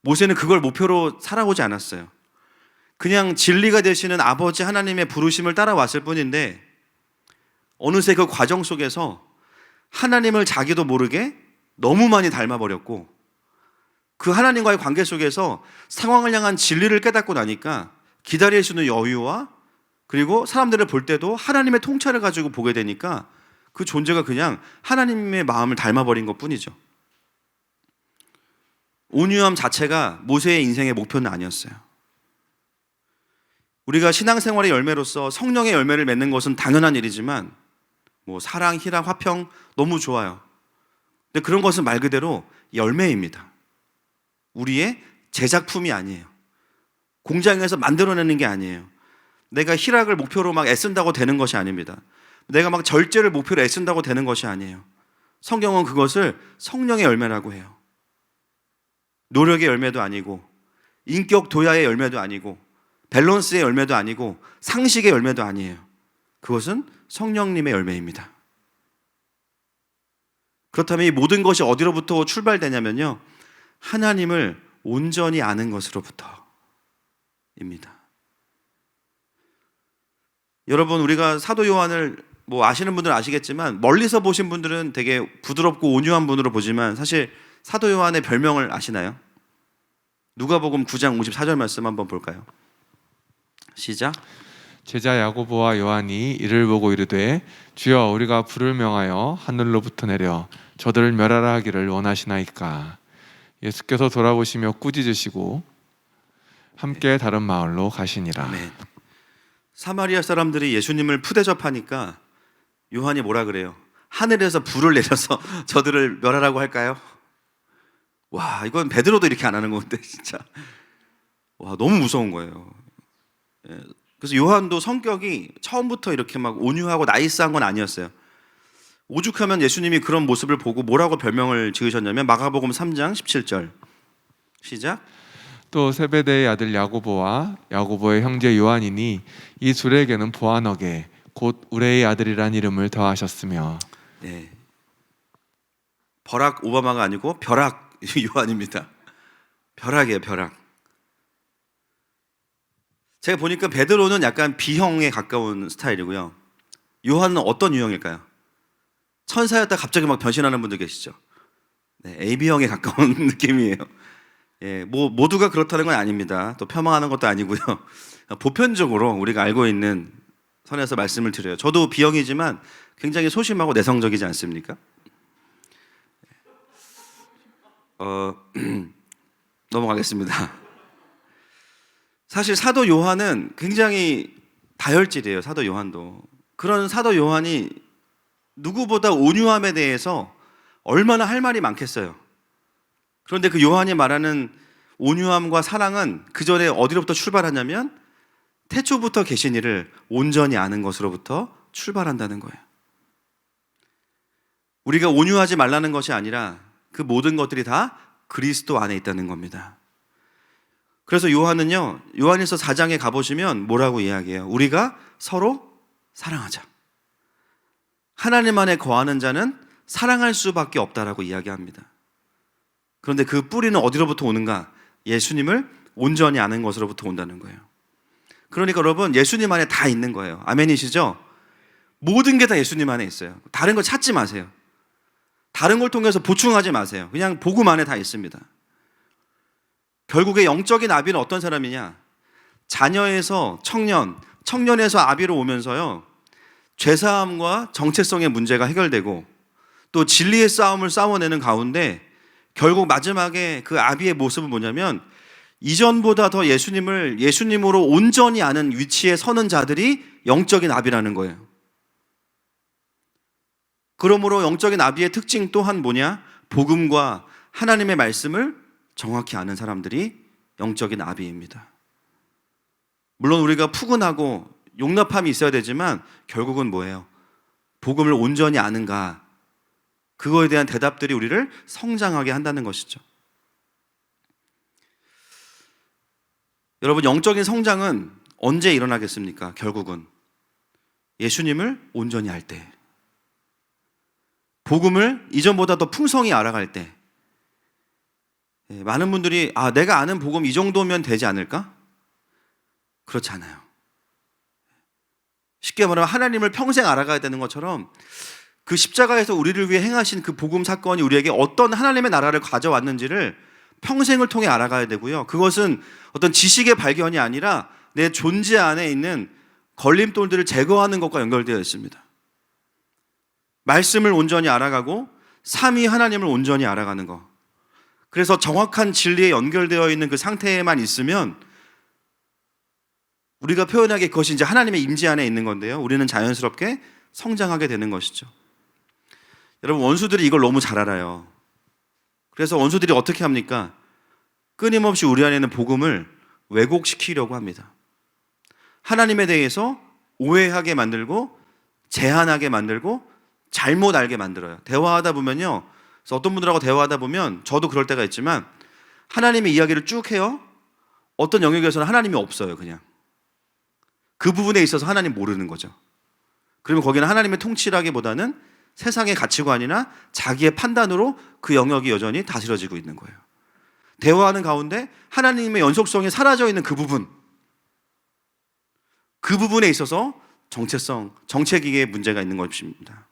모세는 그걸 목표로 살아오지 않았어요. 그냥 진리가 되시는 아버지 하나님의 부르심을 따라왔을 뿐인데 어느새 그 과정 속에서 하나님을 자기도 모르게 너무 많이 닮아버렸고, 그 하나님과의 관계 속에서 상황을 향한 진리를 깨닫고 나니까 기다릴 수 있는 여유와, 그리고 사람들을 볼 때도 하나님의 통찰을 가지고 보게 되니까 그 존재가 그냥 하나님의 마음을 닮아버린 것 뿐이죠. 온유함 자체가 모세의 인생의 목표는 아니었어요. 우리가 신앙생활의 열매로서 성령의 열매를 맺는 것은 당연한 일이지만, 사랑, 희락, 화평 너무 좋아요. 근데 그런 것은 말 그대로 열매입니다. 우리의 제작품이 아니에요. 공장에서 만들어내는 게 아니에요. 내가 희락을 목표로 막 애쓴다고 되는 것이 아닙니다. 내가 막 절제를 목표로 애쓴다고 되는 것이 아니에요. 성경은 그것을 성령의 열매라고 해요. 노력의 열매도 아니고, 인격 도야의 열매도 아니고, 밸런스의 열매도 아니고, 상식의 열매도 아니에요. 그것은 성령님의 열매입니다. 그렇다면 이 모든 것이 어디로부터 출발되냐면요, 하나님을 온전히 아는 것으로부터입니다. 여러분, 우리가 사도 요한을 아시는 분들은 아시겠지만, 멀리서 보신 분들은 되게 부드럽고 온유한 분으로 보지만, 사실 사도 요한의 별명을 아시나요? 누가복음 9장 54절 말씀 한번 볼까요? 시작. 제자 야고보와 요한이 이를 보고 이르되 주여 우리가 불을 명하여 하늘로부터 내려 저들을 멸하라 하기를 원하시나이까. 예수께서 돌아보시며 꾸짖으시고 함께 다른 마을로 가시니라. 아멘. 사마리아 사람들이 예수님을 푸대접하니까 요한이 뭐라 그래요? 하늘에서 불을 내려서 저들을 멸하라고 할까요? 와, 이건 베드로도 이렇게 안 하는 건데 진짜. 와, 너무 무서운 거예요. 그래서 요한도 성격이 처음부터 이렇게 막 온유하고 나이스한 건 아니었어요. 오죽하면 예수님이 그런 모습을 보고 뭐라고 별명을 지으셨냐면 마가복음 3장 17절 시작. 또 세베대의 아들 야고보와 야고보의 형제 요한이니 이 둘에게는 보아너게 곧 우레의 아들이란 이름을 더하셨으며. 네, 버락 오바마가 아니고 벼락 요한입니다. 벼락이에요, 벼락. 제가 보니까 베드로는 약간 B형에 가까운 스타일이고요. 요한은 어떤 유형일까요? 천사였다 갑자기 막 변신하는 분들 계시죠? 네, AB형에 가까운 느낌이에요. 예, 모두가 그렇다는 건 아닙니다. 또 폄하하는 것도 아니고요. 보편적으로 우리가 알고 있는 선에서 말씀을 드려요. 저도 B형이지만 굉장히 소심하고 내성적이지 않습니까? 넘어가겠습니다. 사실 사도 요한은 굉장히 다혈질이에요. 사도 요한도. 그런 사도 요한이 누구보다 온유함에 대해서 얼마나 할 말이 많겠어요. 그런데 그 요한이 말하는 온유함과 사랑은 그 전에 어디로부터 출발하냐면 태초부터 계신 이를 온전히 아는 것으로부터 출발한다는 거예요. 우리가 온유하지 말라는 것이 아니라 그 모든 것들이 다 그리스도 안에 있다는 겁니다. 그래서 요한은요, 요한일서 4장에 가보시면 뭐라고 이야기해요? 우리가 서로 사랑하자. 하나님 안에 거하는 자는 사랑할 수밖에 없다라고 이야기합니다. 그런데 그 뿌리는 어디로부터 오는가? 예수님을 온전히 아는 것으로부터 온다는 거예요. 그러니까 여러분, 예수님 안에 다 있는 거예요. 아멘이시죠? 모든 게 다 예수님 안에 있어요. 다른 거 찾지 마세요. 다른 걸 통해서 보충하지 마세요. 그냥 복음 안에 다 있습니다. 결국에 영적인 아비는 어떤 사람이냐? 자녀에서 청년, 청년에서 아비로 오면서요, 죄사함과 정체성의 문제가 해결되고 또 진리의 싸움을 싸워내는 가운데 결국 마지막에 그 아비의 모습은 뭐냐면 이전보다 더 예수님을 예수님으로 온전히 아는 위치에 서는 자들이 영적인 아비라는 거예요. 그러므로 영적인 아비의 특징 또한 뭐냐? 복음과 하나님의 말씀을 정확히 아는 사람들이 영적인 아비입니다. 물론 우리가 푸근하고 용납함이 있어야 되지만 결국은 뭐예요? 복음을 온전히 아는가? 그거에 대한 대답들이 우리를 성장하게 한다는 것이죠. 여러분, 영적인 성장은 언제 일어나겠습니까? 결국은 예수님을 온전히 알 때, 복음을 이전보다 더 풍성히 알아갈 때. 많은 분들이 내가 아는 복음 이 정도면 되지 않을까? 그렇지 않아요. 쉽게 말하면 하나님을 평생 알아가야 되는 것처럼 그 십자가에서 우리를 위해 행하신 그 복음 사건이 우리에게 어떤 하나님의 나라를 가져왔는지를 평생을 통해 알아가야 되고요. 그것은 어떤 지식의 발견이 아니라 내 존재 안에 있는 걸림돌들을 제거하는 것과 연결되어 있습니다. 말씀을 온전히 알아가고 삼위 하나님을 온전히 알아가는 것. 그래서 정확한 진리에 연결되어 있는 그 상태에만 있으면 우리가 표현하기에 그것이 이제 하나님의 임재 안에 있는 건데요. 우리는 자연스럽게 성장하게 되는 것이죠. 여러분, 원수들이 이걸 너무 잘 알아요. 그래서 원수들이 어떻게 합니까? 끊임없이 우리 안에 있는 복음을 왜곡시키려고 합니다. 하나님에 대해서 오해하게 만들고 제한하게 만들고 잘못 알게 만들어요. 대화하다 보면요. 그래서 어떤 분들하고 대화하다 보면 저도 그럴 때가 있지만 하나님의 이야기를 쭉 해요. 어떤 영역에서는 하나님이 없어요. 그냥. 그 부분에 있어서 하나님 모르는 거죠. 그러면 거기는 하나님의 통치라기보다는 세상의 가치관이나 자기의 판단으로 그 영역이 여전히 다스려지고 있는 거예요. 대화하는 가운데 하나님의 연속성이 사라져 있는 그 부분에 있어서 정체기에 문제가 있는 것입니다.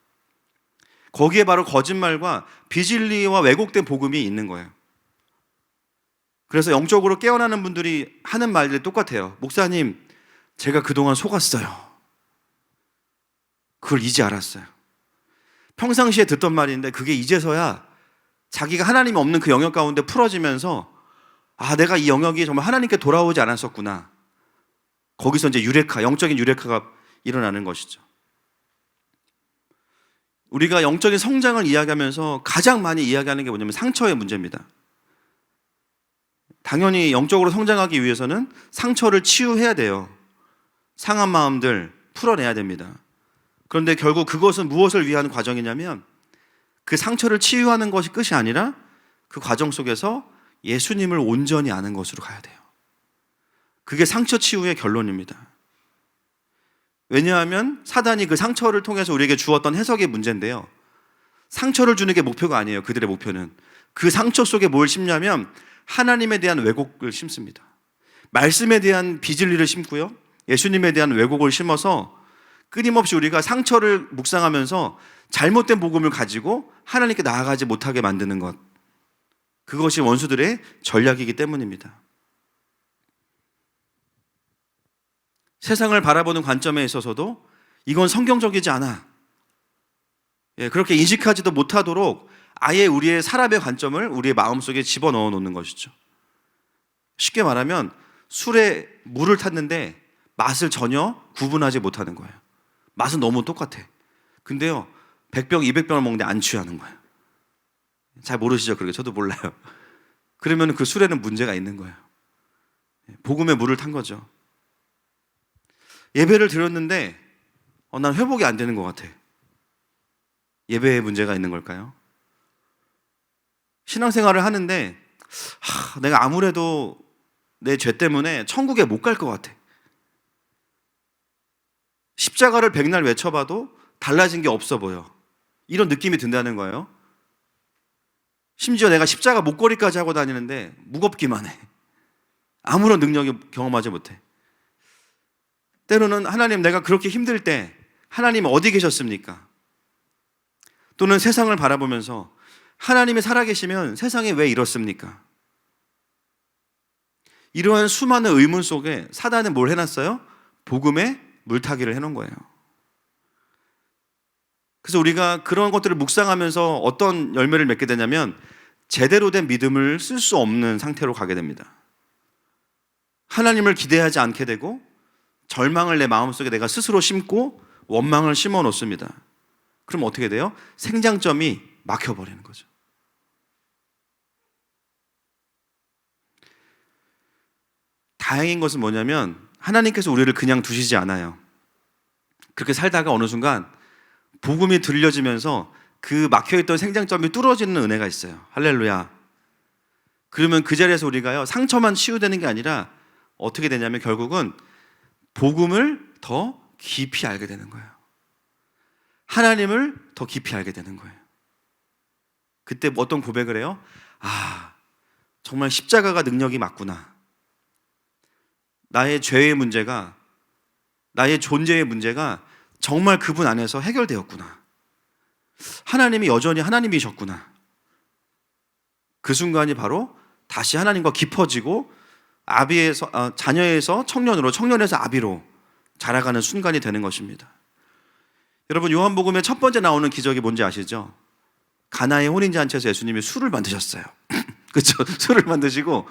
거기에 바로 거짓말과 비진리와 왜곡된 복음이 있는 거예요. 그래서 영적으로 깨어나는 분들이 하는 말들이 똑같아요. 목사님, 제가 그동안 속았어요. 그걸 이제 알았어요. 평상시에 듣던 말인데 그게 이제서야 자기가 하나님이 없는 그 영역 가운데 풀어지면서 내가 이 영역이 정말 하나님께 돌아오지 않았었구나. 거기서 이제 영적인 유레카가 일어나는 것이죠. 우리가 영적인 성장을 이야기하면서 가장 많이 이야기하는 게 뭐냐면 상처의 문제입니다. 당연히 영적으로 성장하기 위해서는 상처를 치유해야 돼요. 상한 마음들 풀어내야 됩니다. 그런데 결국 그것은 무엇을 위한 과정이냐면 그 상처를 치유하는 것이 끝이 아니라 그 과정 속에서 예수님을 온전히 아는 것으로 가야 돼요. 그게 상처 치유의 결론입니다. 왜냐하면 사단이 그 상처를 통해서 우리에게 주었던 해석의 문제인데요. 상처를 주는 게 목표가 아니에요. 그들의 목표는. 그 상처 속에 뭘 심냐면 하나님에 대한 왜곡을 심습니다. 말씀에 대한 비진리를 심고요. 예수님에 대한 왜곡을 심어서 끊임없이 우리가 상처를 묵상하면서 잘못된 복음을 가지고 하나님께 나아가지 못하게 만드는 것. 그것이 원수들의 전략이기 때문입니다. 세상을 바라보는 관점에 있어서도 이건 성경적이지 않아. 그렇게 인식하지도 못하도록 아예 우리의 사람의 관점을 우리의 마음속에 집어넣어 놓는 것이죠. 쉽게 말하면 술에 물을 탔는데 맛을 전혀 구분하지 못하는 거예요. 맛은 너무 똑같아. 근데요, 100병, 200병을 먹는데 안 취하는 거예요. 잘 모르시죠? 그러게 저도 몰라요. 그러면 그 술에는 문제가 있는 거예요. 복음의 물을 탄 거죠. 예배를 드렸는데 난 회복이 안 되는 것 같아. 예배에 문제가 있는 걸까요? 신앙생활을 하는데 내가 아무래도 내 죄 때문에 천국에 못 갈 것 같아. 십자가를 백날 외쳐봐도 달라진 게 없어 보여. 이런 느낌이 든다는 거예요. 심지어 내가 십자가 목걸이까지 하고 다니는데 무겁기만 해. 아무런 능력이 경험하지 못해. 때로는 하나님, 내가 그렇게 힘들 때 하나님 어디 계셨습니까? 또는 세상을 바라보면서 하나님이 살아계시면 세상에 왜 이렇습니까? 이러한 수많은 의문 속에 사단은 뭘 해놨어요? 복음에 물타기를 해놓은 거예요. 그래서 우리가 그런 것들을 묵상하면서 어떤 열매를 맺게 되냐면 제대로 된 믿음을 쓸 수 없는 상태로 가게 됩니다. 하나님을 기대하지 않게 되고 절망을 내 마음속에 내가 스스로 심고 원망을 심어 놓습니다. 그럼 어떻게 돼요? 생장점이 막혀버리는 거죠. 다행인 것은 뭐냐면 하나님께서 우리를 그냥 두시지 않아요. 그렇게 살다가 어느 순간 복음이 들려지면서 그 막혀있던 생장점이 뚫어지는 은혜가 있어요. 할렐루야. 그러면 그 자리에서 우리가요, 상처만 치유되는 게 아니라 어떻게 되냐면 결국은 복음을 더 깊이 알게 되는 거예요. 하나님을 더 깊이 알게 되는 거예요. 그때 어떤 고백을 해요? 정말 십자가가 능력이 맞구나. 나의 죄의 문제가 나의 존재의 문제가 정말 그분 안에서 해결되었구나. 하나님이 여전히 하나님이셨구나. 그 순간이 바로 다시 하나님과 깊어지고 자녀에서 청년으로, 청년에서 아비로 자라가는 순간이 되는 것입니다. 여러분, 요한복음의 첫 번째 나오는 기적이 뭔지 아시죠? 가나의 혼인잔치에서 예수님이 술을 만드셨어요. 그렇죠? 술을 만드시고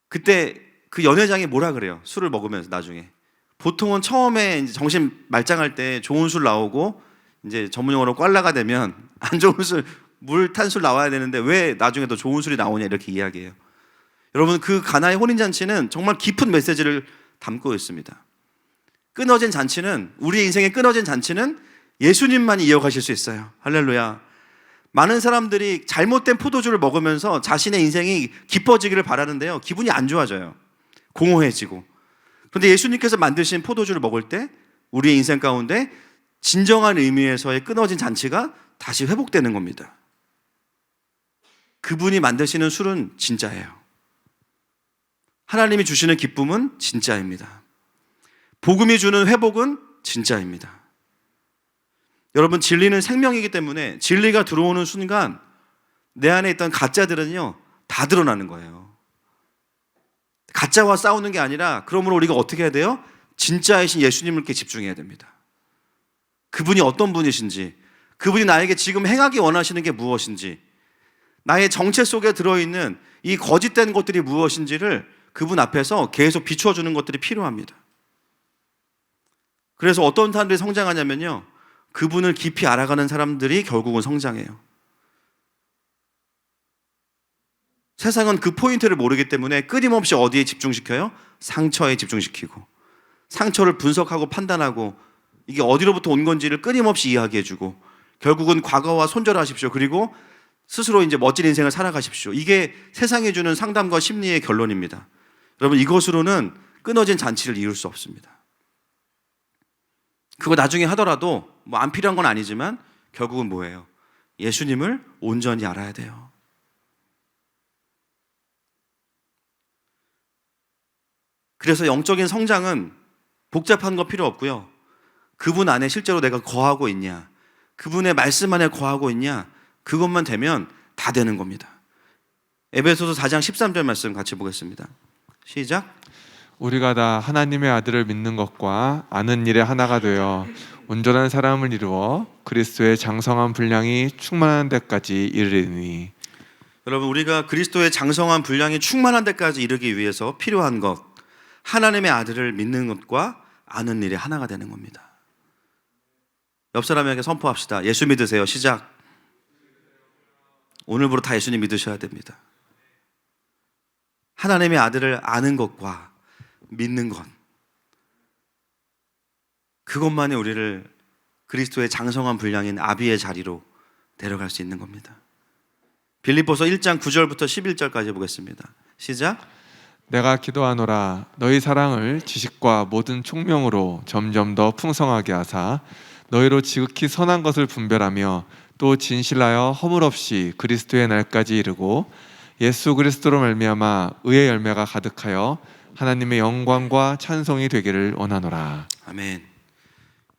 그때 그 연회장이 뭐라 그래요? 술을 먹으면서 나중에 보통은 처음에 이제 정신 말짱할 때 좋은 술 나오고 이제 전문 용어로 꽐라가 되면 안 좋은 술, 물 탄 술 나와야 되는데 왜 나중에 더 좋은 술이 나오냐 이렇게 이야기해요. 여러분, 그 가나의 혼인잔치는 정말 깊은 메시지를 담고 있습니다. 끊어진 잔치는, 우리의 인생의 끊어진 잔치는 예수님만이 이어가실 수 있어요. 할렐루야. 많은 사람들이 잘못된 포도주를 먹으면서 자신의 인생이 깊어지기를 바라는데요, 기분이 안 좋아져요. 공허해지고. 그런데 예수님께서 만드신 포도주를 먹을 때 우리의 인생 가운데 진정한 의미에서의 끊어진 잔치가 다시 회복되는 겁니다. 그분이 만드시는 술은 진짜예요. 하나님이 주시는 기쁨은 진짜입니다. 복음이 주는 회복은 진짜입니다. 여러분, 진리는 생명이기 때문에 진리가 들어오는 순간 내 안에 있던 가짜들은요, 다 드러나는 거예요. 가짜와 싸우는 게 아니라, 그러므로 우리가 어떻게 해야 돼요? 진짜이신 예수님께 집중해야 됩니다. 그분이 어떤 분이신지, 그분이 나에게 지금 행하기 원하시는 게 무엇인지, 나의 정체 속에 들어있는 이 거짓된 것들이 무엇인지를 그분 앞에서 계속 비추어주는 것들이 필요합니다. 그래서 어떤 사람들이 성장하냐면요, 그분을 깊이 알아가는 사람들이 결국은 성장해요. 세상은 그 포인트를 모르기 때문에 끊임없이 어디에 집중시켜요? 상처에 집중시키고, 상처를 분석하고 판단하고, 이게 어디로부터 온 건지를 끊임없이 이야기해주고, 결국은 과거와 손절하십시오. 그리고 스스로 이제 멋진 인생을 살아가십시오. 이게 세상이 주는 상담과 심리의 결론입니다. 여러분, 이것으로는 끊어진 잔치를 이룰 수 없습니다. 그거 나중에 하더라도 뭐 안 필요한 건 아니지만 결국은 뭐예요? 예수님을 온전히 알아야 돼요. 그래서 영적인 성장은 복잡한 거 필요 없고요, 그분 안에 실제로 내가 거하고 있냐, 그분의 말씀 안에 거하고 있냐, 그것만 되면 다 되는 겁니다. 에베소서 4장 13절 말씀 같이 보겠습니다. 시작. 우리가 다 하나님의 아들을 믿는 것과 아는 일에 하나가 되어 온전한 사람을 이루어 그리스도의 장성한 분량이 충만한 데까지 이르리니. 여러분, 우리가 그리스도의 장성한 분량이 충만한 데까지 이르기 위해서 필요한 것, 하나님의 아들을 믿는 것과 아는 일에 하나가 되는 겁니다. 옆 사람에게 선포합시다. 예수 믿으세요. 시작. 오늘부로 다 예수님 믿으셔야 됩니다. 하나님의 아들을 아는 것과 믿는 것, 그것만이 우리를 그리스도의 장성한 분량인 아비의 자리로 데려갈 수 있는 겁니다. 빌립보서 1장 9절부터 11절까지 보겠습니다. 시작. 내가 기도하노라 너희 사랑을 지식과 모든 총명으로 점점 더 풍성하게 하사 너희로 지극히 선한 것을 분별하며 또 진실하여 허물 없이 그리스도의 날까지 이르고 예수 그리스도로 말미암아 의의 열매가 가득하여 하나님의 영광과 찬송이 되기를 원하노라. 아멘.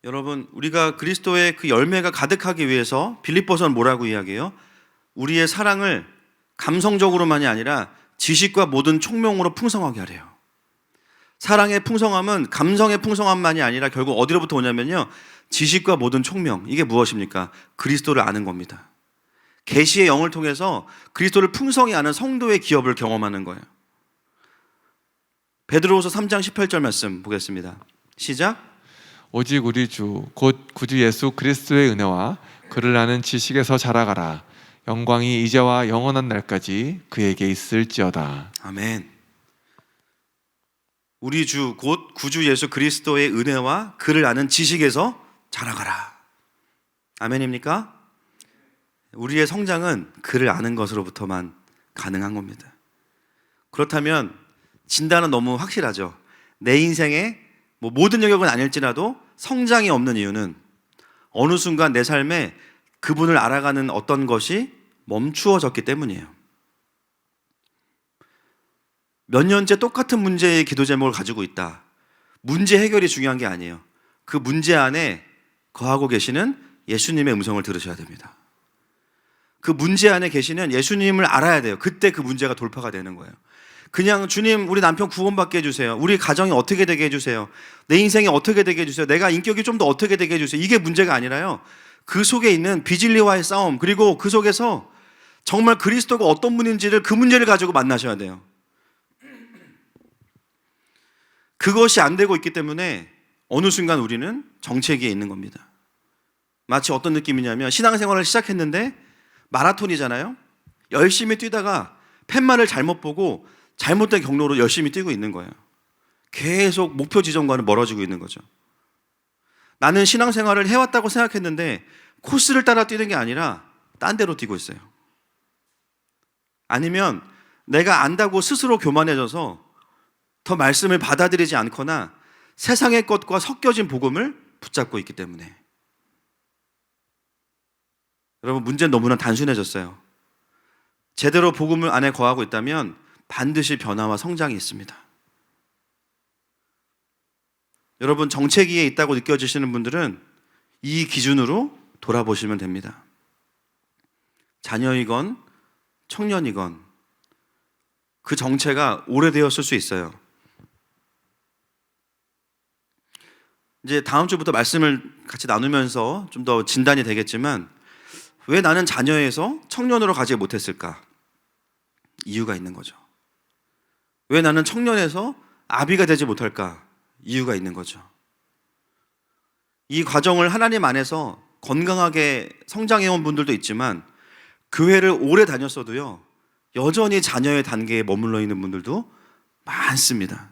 여러분, 우리가 그리스도의 그 열매가 가득하기 위해서 빌립보서는 뭐라고 이야기해요? 우리의 사랑을 감성적으로만이 아니라 지식과 모든 총명으로 풍성하게 하래요. 사랑의 풍성함은 감성의 풍성함만이 아니라 결국 어디로부터 오냐면요, 지식과 모든 총명. 이게 무엇입니까? 그리스도를 아는 겁니다. 계시의 영을 통해서 그리스도를 풍성히 아는 성도의 기업을 경험하는 거예요. 베드로후서 3장 18절 말씀 보겠습니다. 시작. 오직 우리 주 곧 구주 예수 그리스도의 은혜와 그를 아는 지식에서 자라가라. 영광이 이제와 영원한 날까지 그에게 있을지어다. 아멘. 우리 주 곧 구주 예수 그리스도의 은혜와 그를 아는 지식에서 자라가라. 아멘입니까? 우리의 성장은 그를 아는 것으로부터만 가능한 겁니다. 그렇다면 진단은 너무 확실하죠. 내 인생의 모든 영역은 아닐지라도 성장이 없는 이유는 어느 순간 내 삶에 그분을 알아가는 어떤 것이 멈추어졌기 때문이에요. 몇 년째 똑같은 문제의 기도 제목을 가지고 있다. 문제 해결이 중요한 게 아니에요. 그 문제 안에 거하고 계시는 예수님의 음성을 들으셔야 됩니다. 그 문제 안에 계시는 예수님을 알아야 돼요. 그때 그 문제가 돌파가 되는 거예요. 그냥 주님 우리 남편 구원받게 해주세요. 우리 가정이 어떻게 되게 해주세요. 내 인생이 어떻게 되게 해주세요. 내가 인격이 좀 더 어떻게 되게 해주세요. 이게 문제가 아니라요. 그 속에 있는 비진리와의 싸움, 그리고 그 속에서 정말 그리스도가 어떤 분인지를, 그 문제를 가지고 만나셔야 돼요. 그것이 안 되고 있기 때문에 어느 순간 우리는 정체기에 있는 겁니다. 마치 어떤 느낌이냐면 신앙생활을 시작했는데 마라톤이잖아요. 열심히 뛰다가 팻말을 잘못 보고 잘못된 경로로 열심히 뛰고 있는 거예요. 계속 목표 지점과는 멀어지고 있는 거죠. 나는 신앙생활을 해왔다고 생각했는데 코스를 따라 뛰는 게 아니라 딴 데로 뛰고 있어요. 아니면 내가 안다고 스스로 교만해져서 더 말씀을 받아들이지 않거나 세상의 것과 섞여진 복음을 붙잡고 있기 때문에. 여러분, 문제는 너무나 단순해졌어요. 제대로 복음을 안에 거하고 있다면 반드시 변화와 성장이 있습니다. 여러분, 정체기에 있다고 느껴지시는 분들은 이 기준으로 돌아보시면 됩니다. 자녀이건 청년이건 그 정체가 오래되었을 수 있어요. 이제 다음 주부터 말씀을 같이 나누면서 좀 더 진단이 되겠지만, 왜 나는 자녀에서 청년으로 가지 못했을까? 이유가 있는 거죠. 왜 나는 청년에서 아비가 되지 못할까? 이유가 있는 거죠. 이 과정을 하나님 안에서 건강하게 성장해온 분들도 있지만, 교회를 오래 다녔어도요, 여전히 자녀의 단계에 머물러 있는 분들도 많습니다.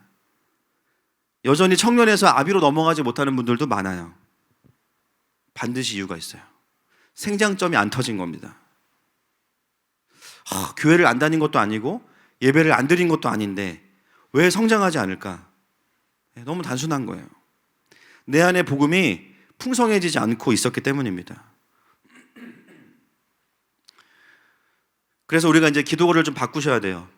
여전히 청년에서 아비로 넘어가지 못하는 분들도 많아요. 반드시 이유가 있어요. 생장점이 안 터진 겁니다. 교회를 안 다닌 것도 아니고 예배를 안 드린 것도 아닌데 왜 성장하지 않을까? 너무 단순한 거예요. 내 안에 복음이 풍성해지지 않고 있었기 때문입니다. 그래서 우리가 이제 기도를 좀 바꾸셔야 돼요.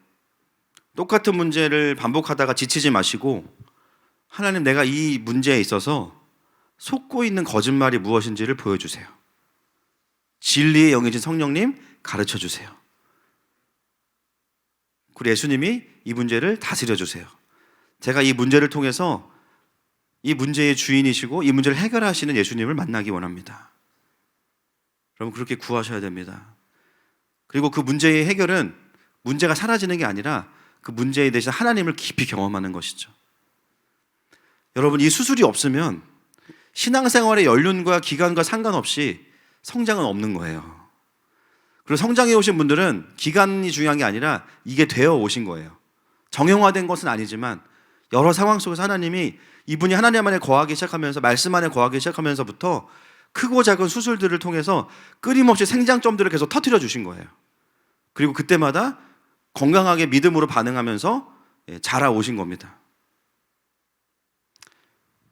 똑같은 문제를 반복하다가 지치지 마시고, 하나님, 내가 이 문제에 있어서 속고 있는 거짓말이 무엇인지를 보여주세요. 진리의 영이신 성령님 가르쳐 주세요. 그리고 예수님이 이 문제를 다스려 주세요. 제가 이 문제를 통해서 이 문제의 주인이시고 이 문제를 해결하시는 예수님을 만나기 원합니다. 여러분, 그렇게 구하셔야 됩니다. 그리고 그 문제의 해결은 문제가 사라지는 게 아니라 그 문제에 대해서 하나님을 깊이 경험하는 것이죠. 여러분, 이 수술이 없으면 신앙생활의 연륜과 기간과 상관없이 성장은 없는 거예요. 그리고 성장해 오신 분들은 기간이 중요한 게 아니라 이게 되어 오신 거예요. 정형화된 것은 아니지만 여러 상황 속에서 하나님이, 이분이 하나님 안에 거하기 시작하면서, 말씀 안에 거하기 시작하면서부터 크고 작은 수술들을 통해서 끊임없이 생장점들을 계속 터뜨려 주신 거예요. 그리고 그때마다 건강하게 믿음으로 반응하면서 자라오신 겁니다.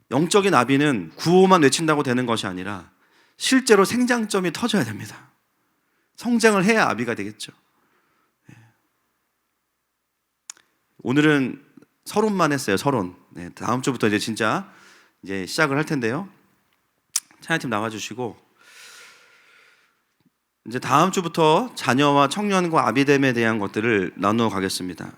영적인 아비는 구호만 외친다고 되는 것이 아니라 실제로 생장점이 터져야 됩니다. 성장을 해야 아비가 되겠죠. 오늘은 서론만 했어요. 서론. 다음 주부터 이제 진짜 시작을 할 텐데요. 찬양팀 나와주시고, 이제 다음 주부터 자녀와 청년과 아비됨에 대한 것들을 나누어 가겠습니다.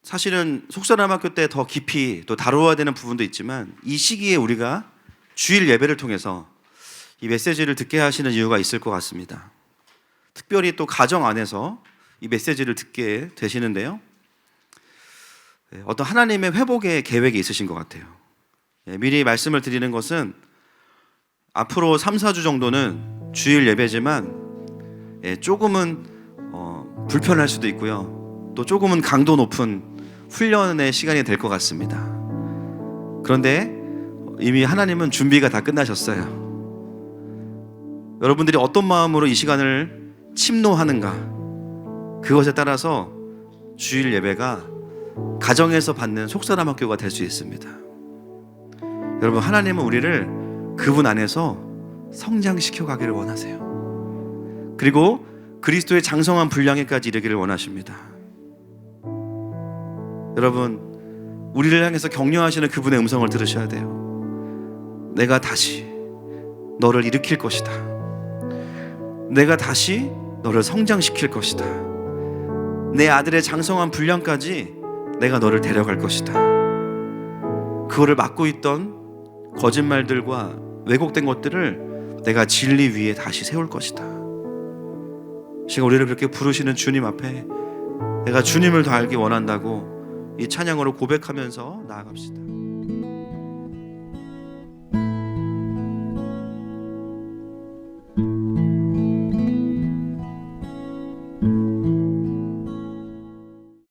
사실은 속사람학교 때 더 깊이 또 다루어야 되는 부분도 있지만, 이 시기에 우리가 주일 예배를 통해서 이 메시지를 듣게 하시는 이유가 있을 것 같습니다. 특별히 또 가정 안에서 이 메시지를 듣게 되시는데요, 어떤 하나님의 회복의 계획이 있으신 것 같아요. 미리 말씀을 드리는 것은, 앞으로 3, 4주 정도는 주일 예배지만 조금은 불편할 수도 있고요, 또 조금은 강도 높은 훈련의 시간이 될 것 같습니다. 그런데 이미 하나님은 준비가 다 끝나셨어요. 여러분들이 어떤 마음으로 이 시간을 침노하는가, 그것에 따라서 주일 예배가 가정에서 받는 속사람학교가 될 수 있습니다. 여러분, 하나님은 우리를 그분 안에서 성장시켜 가기를 원하세요. 그리고 그리스도의 장성한 분량에까지 이르기를 원하십니다. 여러분, 우리를 향해서 격려하시는 그분의 음성을 들으셔야 돼요. 내가 다시 너를 일으킬 것이다. 내가 다시 너를 성장시킬 것이다. 내 아들의 장성한 분량까지 내가 너를 데려갈 것이다. 그거를 막고 있던 거짓말들과 왜곡된 것들을 내가 진리 위에 다시 세울 것이다. 지금 우리를 그렇게 부르시는 주님 앞에 내가 주님을 더 알기 원한다고 이 찬양으로 고백하면서 나아갑시다.